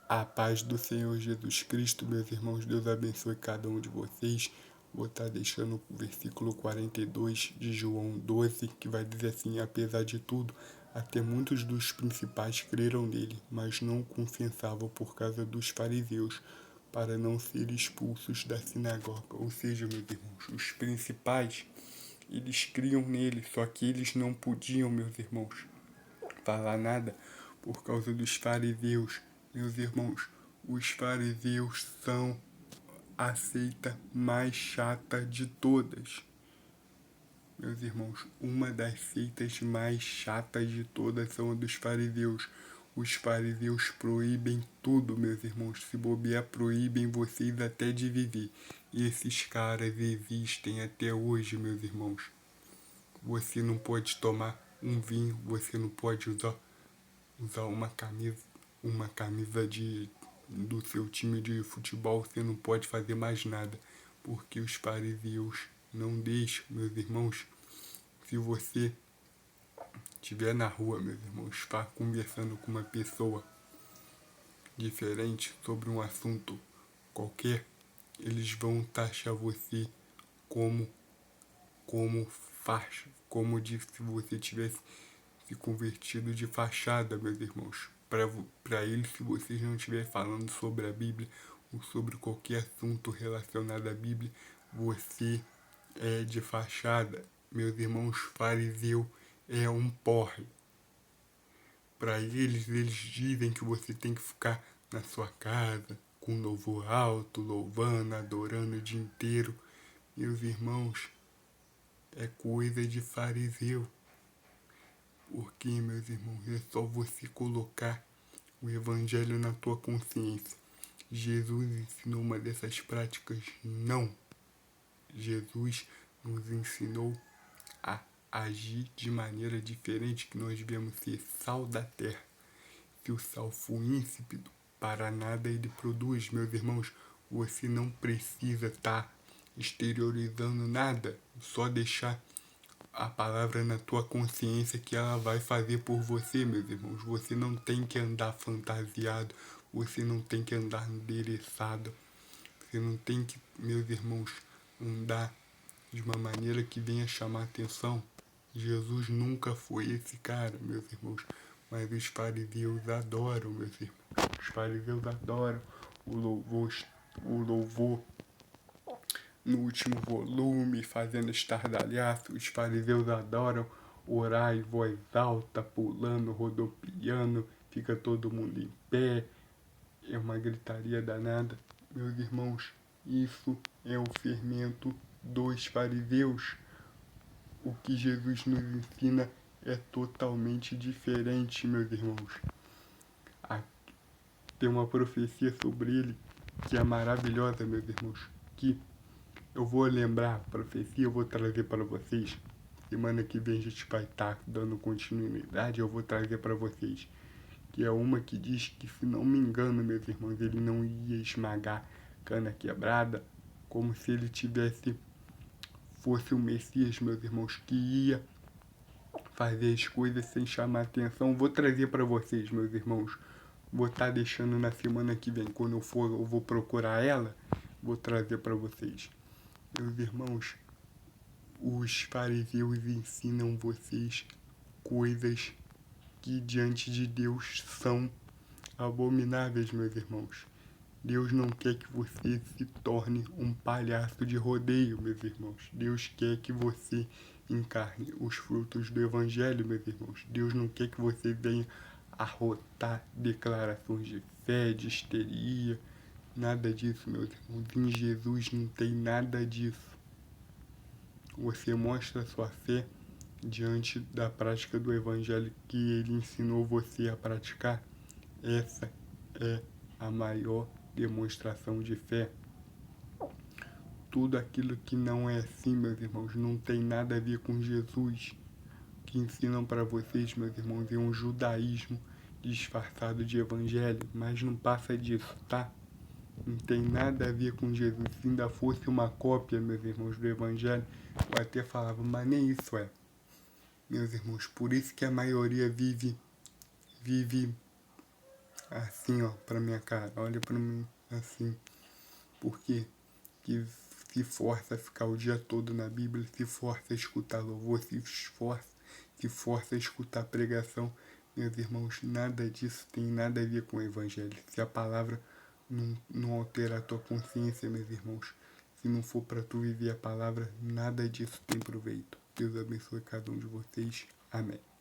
A paz do Senhor Jesus Cristo, meus irmãos, Deus abençoe cada um de vocês. Vou estar deixando o versículo 42 de João 12, que vai dizer assim: apesar de tudo, até muitos dos principais creram nele, mas não o confessavam por causa dos fariseus, para não serem expulsos da sinagoga. Ou seja, meus irmãos, os principais, eles criam nele, só que eles não podiam, meus irmãos, falar nada por causa dos fariseus. Meus irmãos, os fariseus são a seita mais chata de todas. Meus irmãos, uma das seitas mais chatas de todas são a dos fariseus. Os fariseus proíbem tudo, meus irmãos. Se bobear, proíbem vocês até de viver. E esses caras existem até hoje, meus irmãos. Você não pode tomar um vinho, você não pode usar uma camisa do seu time de futebol, você não pode fazer mais nada, porque os fariseus não deixam, meus irmãos. Se você estiver na rua, meus irmãos, está conversando com uma pessoa diferente sobre um assunto qualquer, eles vão taxar você como faixa, como se você tivesse se convertido de fachada, meus irmãos. Para eles, se vocês não estiverem falando sobre a Bíblia ou sobre qualquer assunto relacionado à Bíblia, você é de fachada. Meus irmãos, fariseu é um porre. Para eles, eles dizem que você tem que ficar na sua casa, com louvor alto, louvando, adorando o dia inteiro. Meus irmãos, é coisa de fariseu. Porque, meus irmãos, é só você colocar o Evangelho na tua consciência. Jesus ensinou uma dessas práticas? Não. Jesus nos ensinou a agir de maneira diferente, que nós devemos ser sal da terra. Se o sal for insípido, para nada ele produz, meus irmãos. Você não precisa estar exteriorizando nada, só deixar a palavra na tua consciência que ela vai fazer por você, meus irmãos. Você não tem que andar fantasiado, você não tem que andar endereçado, você não tem que, meus irmãos, andar de uma maneira que venha chamar atenção. Jesus nunca foi esse cara, meus irmãos, mas os fariseus adoram, meus irmãos. Os fariseus adoram o louvor no último volume, fazendo estardalhaço. Os fariseus adoram orar em voz alta, pulando, rodopiando, fica todo mundo em pé, é uma gritaria danada. Meus irmãos, isso é o fermento dos fariseus. O que Jesus nos ensina é totalmente diferente, meus irmãos. Tem uma profecia sobre ele que é maravilhosa, meus irmãos, que eu vou lembrar a profecia, eu vou trazer para vocês. Semana que vem a gente vai estar dando continuidade, eu vou trazer para vocês. Que é uma que diz que, se não me engano, meus irmãos, ele não ia esmagar cana quebrada, como se ele fosse o Messias, meus irmãos, que ia fazer as coisas sem chamar atenção. Vou trazer para vocês, meus irmãos. Vou estar deixando na semana que vem, quando eu for, eu vou procurar ela, vou trazer para vocês. Meus irmãos, os fariseus ensinam vocês coisas que diante de Deus são abomináveis, meus irmãos. Deus não quer que você se torne um palhaço de rodeio, meus irmãos. Deus quer que você encarne os frutos do Evangelho, meus irmãos. Deus não quer que você venha arrotar declarações de fé, de histeria, nada disso, meus irmãos. Em Jesus não tem nada disso. Você mostra sua fé diante da prática do Evangelho que ele ensinou você a praticar. Essa é a maior demonstração de fé. Tudo aquilo que não é assim, meus irmãos, não tem nada a ver com Jesus. O que ensinam para vocês, meus irmãos, é um judaísmo disfarçado de evangelho, mas não passa disso, tá? Não tem nada a ver com Jesus. Se ainda fosse uma cópia, meus irmãos, do evangelho, eu até falava, mas nem isso é. Meus irmãos, por isso que a maioria vive assim, ó, pra minha cara, olha pra mim assim, porque que se força a ficar o dia todo na Bíblia, se força a escutar louvor, se força a escutar pregação. Meus irmãos, nada disso tem nada a ver com o Evangelho. Se a palavra não alterar a tua consciência, meus irmãos, se não for para tu viver a palavra, nada disso tem proveito. Deus abençoe cada um de vocês. Amém.